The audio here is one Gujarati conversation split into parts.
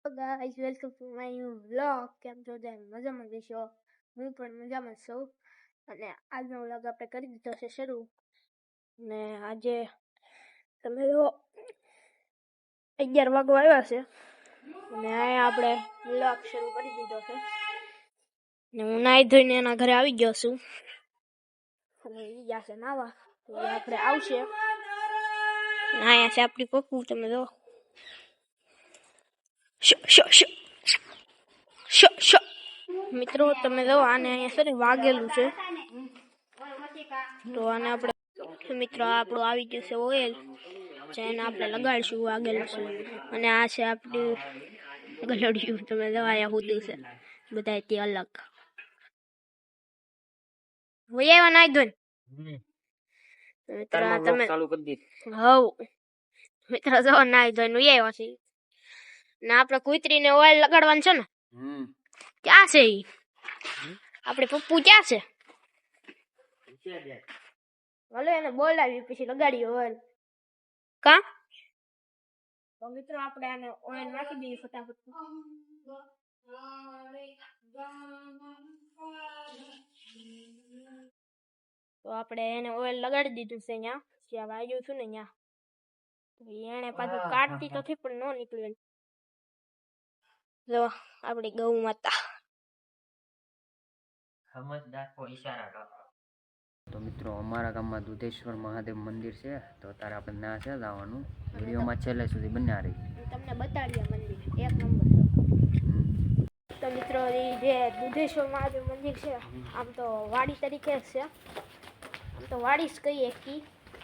Guys welcome to my new vlog. કેમ છો? મજામાં જશો? હું પણ મજામાં છું. અને આજનો વ્લોગ આપણે કરી દીધો છે શરૂ. ને આજે તમે 11 વાગવા આવ્યા છે અને અહીંયા આપણે વ્લોગ શરૂ કરી દીધો છે. ને હું નાઈ ધોઈને એના ઘરે આવી ગયો છું અને એ ગયા છે નાવા. આપણે આવશે. અહીંયા છે આપણી પપ્પુ. તમે જો મિત્રો, તમે જો આને અહીંયા છે ને વાગેલું છે, તો આને આપણે મિત્રો આપણું આવી ગયું છે ઓઇલ, જેને આપણે લગાડીશું. વાગેલું છે. અને આ છે આપણું ગલડિયું. તમે જો અહીંયા હુદ્યું છે બધા તે અલગ. વૈયા નાઈ ધોન મિત્રો તમે ચાલુ કરી દીધું. હવ મિત્રો જો નાઈ ધોન વૈયા છે. ને આપણે કુતરીને ઓઇલ લગાડવાનું છે ને. ક્યાં છે ઈ? આપણે પપ્પુ ક્યાં છે? ભલે એને બોલાવી પછી લગાડીએ ઓઇલ. કા તો મિત્રો આપણે આને ઓઇલ નાખી દઈએ ફટાફટ. તો આપણે એને ઓઇલ લગાડી દીધું છે અહીંયા જ્યાં વાગ્યું છું ને ત્યાં. એને પાછું કાઢતી તો થી પણ ન નીકળ્યું. જો આપણી ગૌ માતા. તો મિત્રો અમારા ગામમાં દુધેશ્વર મહાદેવ મંદિર છે, તો અત્યારે આપણે ના છે જવાનું. વિડીયોમાં છેલ્લે સુધી બન્યા રહી. તમને બતાડીએ મંદિર એક નંબર છે. તો મિત્રો એ જે દુધેશ્વર મહાદેવ મંદિર છે, આમ તો વાડી તરીકે જ છે. આમ તો વાડી જ કહીએ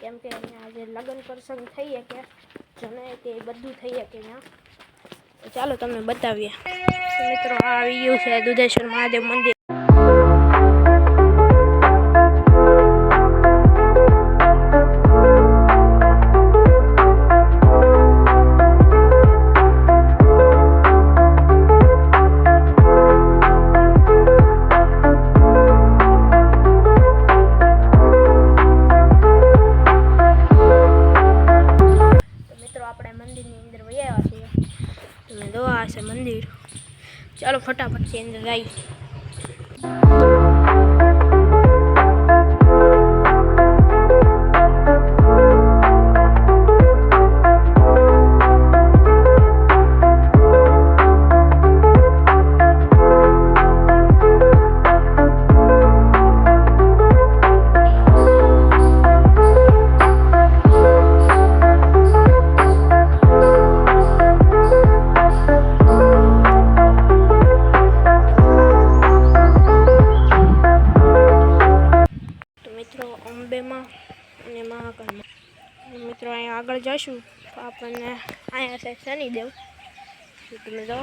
કેમ કે અહીંયા જે લગ્ન પ્રસંગ થઈ કે જમે તે બધું થઈ કે અહીંયા. તો ચાલો તમને બતાવીએ. તો મિત્રો આ આવી ગયું છે દુધેશ્વર મહાદેવ મંદિર. મંદિર ચાલો ફટાફટ થી અંદર જઈએ. અંબેમાં અને મહાકાળમાં. મિત્રો અહીંયા આગળ જઈશું તો આપણને અહીંયા છે શનિદેવ. તમે જો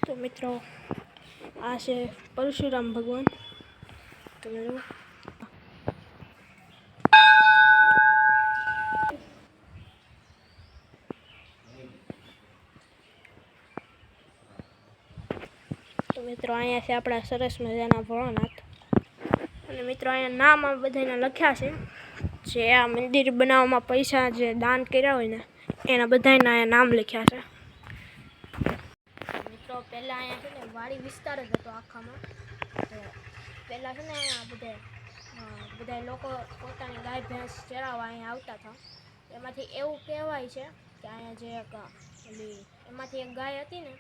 તો મિત્રો આ છે પરશુરામ ભગવાન. તમે જો મિત્રો અહીંયા છે આપણા સરસ મજાના ભોળાનાથ. અને મિત્રો અહીંયા નામ આ બધાના લખ્યા છે. જે આ મંદિર બનાવવામાં પૈસા જે દાન કર્યા હોય ને એના બધાના અહીંયા નામ લખ્યા છે. મિત્રો પહેલાં અહીંયા છે ને વાડી વિસ્તાર જ હતો આખામાં. તો પહેલાં છે ને અહીંયા બધા લોકો પોતાની ગાય ભેંસ ચરાવવા અહીંયા આવતા હતા. એમાંથી એવું કહેવાય છે કે અહીંયા જે એમાંથી એક ગાય હતી ને,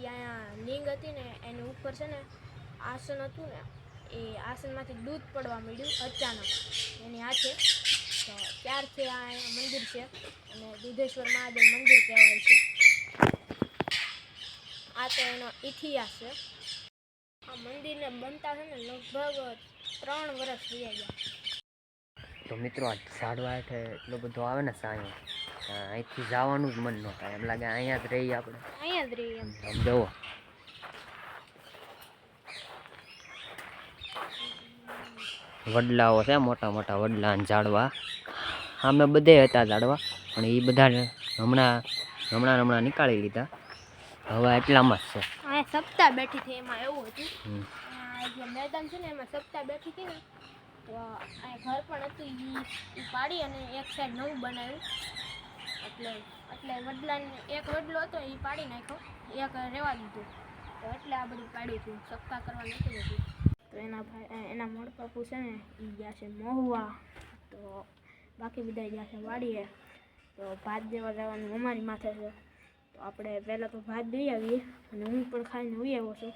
એ અહીંયા લિંગ હતી ને એની ઉપર છે ને આસન હતું ને, એ આસનમાંથી દૂધ પડવા મળ્યું અચાનક એની હાથે. તો ત્યારથી આ મંદિર છે અને દુધેશ્વર મહાદેવ મંદિર કહેવાય છે. આ તો એનો ઇતિહાસ છે. આ મંદિરને બનતા છે ને લગભગ 3 વર્ષ થઈ ગયા. તો મિત્રો આ ઝાડવા હેઠે એટલો બધો આવે ને સાયો, અહીંથી જવાનું જ મન ન થાય. એમ લાગે અહીંયા જ રહીએ આપણે. અહીંયા જ રહીએ. આમ જુઓ વડલાઓ છે, મોટા મોટા વડલા ઝાડવા. આમે બધે હતા ઝાડવા, પણ એ બધા હમણાં નીકાળી લીધા. હવે એટલામાં જ છે. આ સપ્તાહ બેઠી હતી એમાં એવું હતું. આ જે મેદાન છે ને એમાં સપ્તાહ બેઠી હતી ને, તો આ ઘર પણ હતું, એ પાડી અને એક સાઈડ નવું બનાવ્યું. એટલે વડલાને એક વડલો હતો એ પાડી નાખ્યો, એક રહેવા દીધું. તો એટલે આ બધું પાડ્યું હતું, સપ્તાહ કરવા નહોતું બધું. તો એના મોડ બાપુ છે ને એ ગયા છે મહુવા, તો બાકી બધા ગયા છે વાડીએ. તો ભાત દેવા જવાનું અમારી માથે છે. તો આપણે પહેલાં તો ભાત દઈ આવીએ, અને હું પણ ખાઈને ઉઈ આવ્યો છું.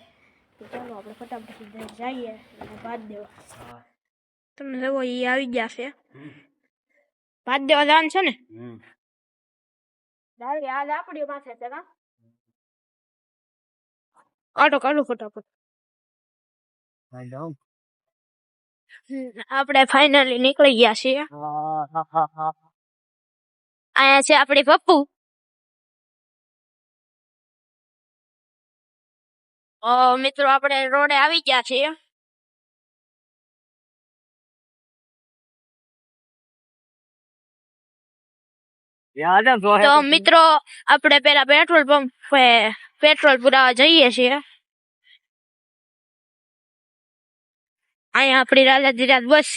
તો ચાલો આપણે ફટાફટ જઈએ અને ભાત દેવા. તમને જવો એ આવી ગયા છે, ભાત દેવા જવાનું છે ને. ડાયરી આજ આપણી પાસે છે કા, કાઢો કાઢો ફટાફટ. આપણે ફાઇનલી નીકળી ગયા છીએ. અહીંયા છે આપણી પપ્પુ. મિત્રો આપણે રોડે આવી ગયા છીએ. તો મિત્રો આપણે પેલા પેટ્રોલ પંપ પેટ્રોલ પુરાવા જઈએ છીએ. અહીંયા આપણી રાજાધીરાજ બસ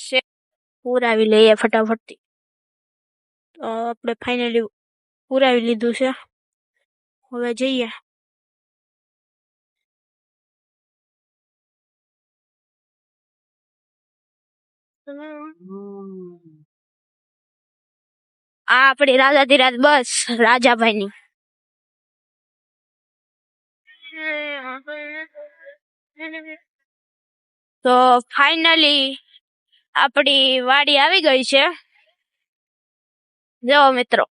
છે, પુરાવી લઈએ ફટાફટથી. તો આપણે ફાઇનલી પુરાવી લીધું છે, હવે જઈએ. આ આપણી રાજાધીરાજ બસ રાજાભાઈની. તો ફાઇનલી આપણી વાડી આવી ગઈ છે. જો મિત્રો,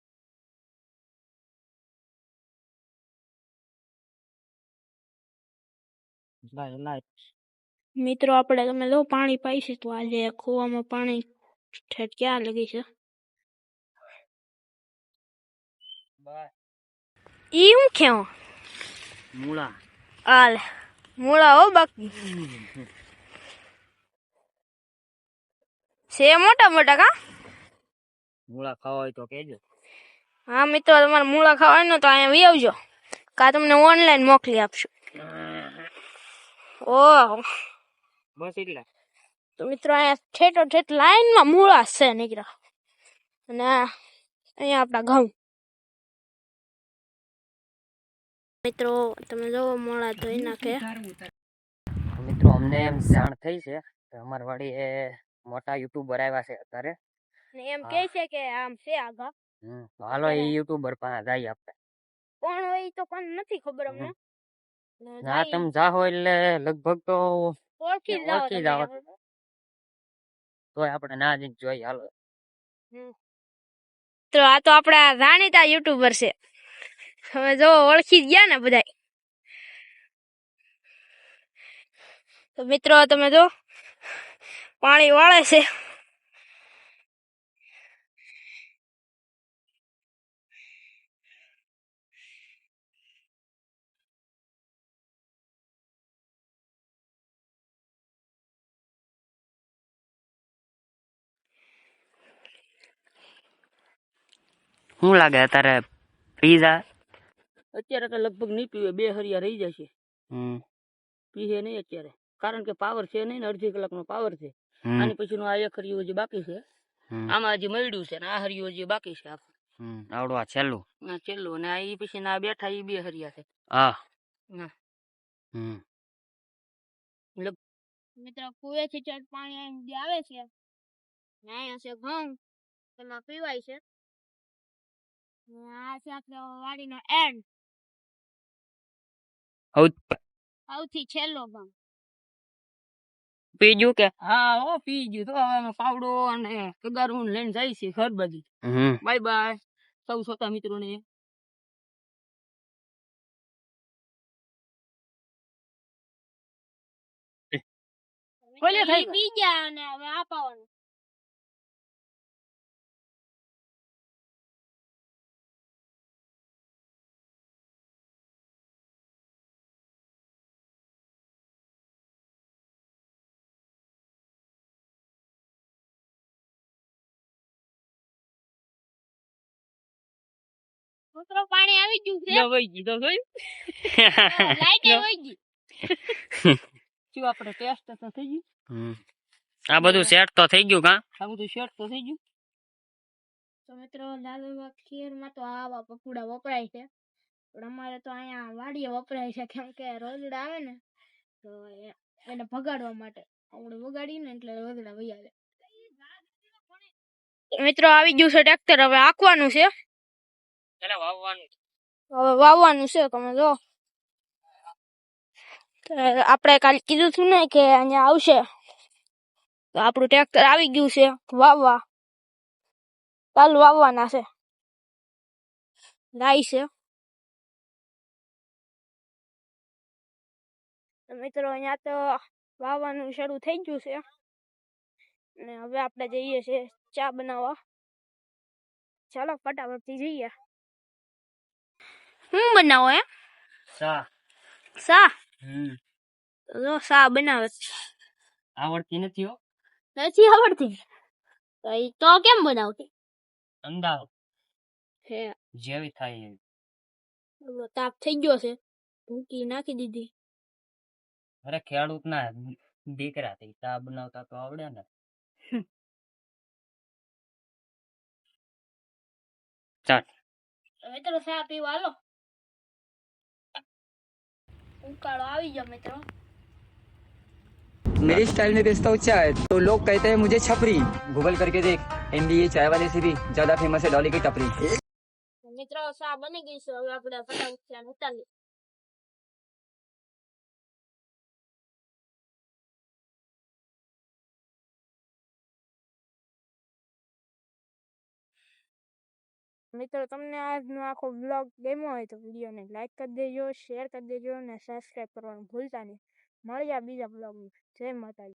મિત્રો આપણે તમે લો પાણી પાઈશું. તો આજે કુવામાં પાણી ઠેઠ ક્યાં લગી છે. ઈ હું ખેવ મૂળા આલ મૂળા હો, બાકી છે મોટા મોટા કા. મૂળા ખાવા હોય તો કહેજો. હા મિત્રો, તમારે મૂળા ખાવા હોય ને તો અહીંયા વી આવજો, કા તમને ઓનલાઈન મોકલી આપશું. ઓહ બસ એટલે. તો મિત્રો અહીંયા ઠેઠ લાઈનમાં મૂળા છે નીકળ્યા, અને અહીંયા આપણા ઘઉં. મિત્રો તમે જોવો મોળા ધોઈ નાખે. મિત્રો અમને એમ જાણ થઈ છે કે અમારી વાડી એ મોટા યુટ્યુબર આવ્યા છે અત્યારે, ને એમ કહે છે કે આમ છે આગા. હાલો એ યુટ્યુબર પાસે જઈએ આપણે. કોણ હોય તો કોણ નથી ખબર અમને. ના તમે જાહો એટલે લગભગ તો ઓળખી જાવ તોય આપણે ના જઈને જોઈએ. હાલો તો આ તો આપણા જાણીતા યુટ્યુબર છે, તમે જો ઓળખી ગયા ને બધા. તો મિત્રો તમે જો પાણી વાળે છે. શું લાગે અત્યારે પીઝા? અત્યારે તો લગભગ નહીં પીવે, 2 હરિયા રહી જશે. પીએ નહીં અત્યારે, કારણ કે પાવર છે નહીં ને, અડધી કલાકનો પાવર છે. આની પછીનું આ 1 હરિયું હજી બાકી છે. આમાં હજી મળ્યું છે ને આ હરિયું હજી બાકી છે. આવડું આ છેલ્લું અને આ ઈ પછી ના બેઠા ઈ 2 હરિયા છે. મિત્રો કુવેથી ચટ પાણી આવે છે, અહીંયા છે ઘઉં, એમાં પીવાય છે. આ છે આપણે વાડીનો એન્ડ, સૌથી છેલ્લો ઘઉં. પી ગયું કે? હા હો પી ગયું. તો હવે પાવડો અને તગારું લઈને જાય છે ઘર બાજુ. બાય બાય સૌ શ્રોતા મિત્રોને. બીજા અને હવે આપાવાનું. મિત્રો પાણી આવી ગયું છે લો વહી ગઈ તો જોયું લાઈટ વહી ગઈ શું આપણે ટેસ્ટ તો થઈ ગયું આ બધું સેટ તો થઈ ગયું કા આ બધું શેટ તો થઈ ગયું તો મિત્રો લાલબાગ ખીરમાં તો આવા પપુડા વપરાય છે પણ અમારે તો અહીંયા વાડીએ વપરાય છે કેમ કે રોજડા આવે ને તો એને ભગાડવા માટે આપણે વગાડીને એટલે રોજડા વહી આવે મિત્રો આવી ગયું છે ટ્રેક્ટર હવે આંકવાનું છે એટલે વાવવાનું હવે વાવવાનું છે તમે જો આપણે કાલે કીધું હતું ને કે અહીંયા આવશે તો આપણું ટ્રેક્ટર આવી ગયું છે વાવવા કાલ વાવવાના છે લાઈ છે મિત્રો અહીંયા તો વાવવાનું શરૂ થઈ ગયું છે અને હવે આપણે જઈએ છીએ ચા બનાવવા ચાલો ફટાફટથી જઈએ હું બનાવો એમ સા સા જો સા બનાવે આવડતી નથી હો નથી આવડતી તો કેમ બનાવતી અંદાજ હે જેવી થાય એવી તાપ થઈ ગયો છે ભૂકી નાખી દીધી અરે ખેડૂત ના દીકરા થઈ ચા બનાવતા તો આવડે ને ચાલ મિત્રો ચા પીવા હાલો ઉકાળો આવી ગયો મિત્રો मेरी स्टाइल में बेचता हूँ चाय तो लोग कहते हैं मुझे छपरी गूगल करके देख एनडीए चाय वाले से भी ज्यादा फेमस है डॉली की टपरी મિત્રો ચા બની ગઈ છે હવે આપણે ફટાફટ ચા ઉતારી મિત્રો તમને આજનો આખો બ્લોગ ગમ્યો હોય તો વિડીયોને લાઈક કરી દેજો શેર કરી દેજો અને સબસ્ક્રાઈબ કરવાનું ભૂલતા નહીં મળીએ બીજા બ્લોગમાં જય માતાજી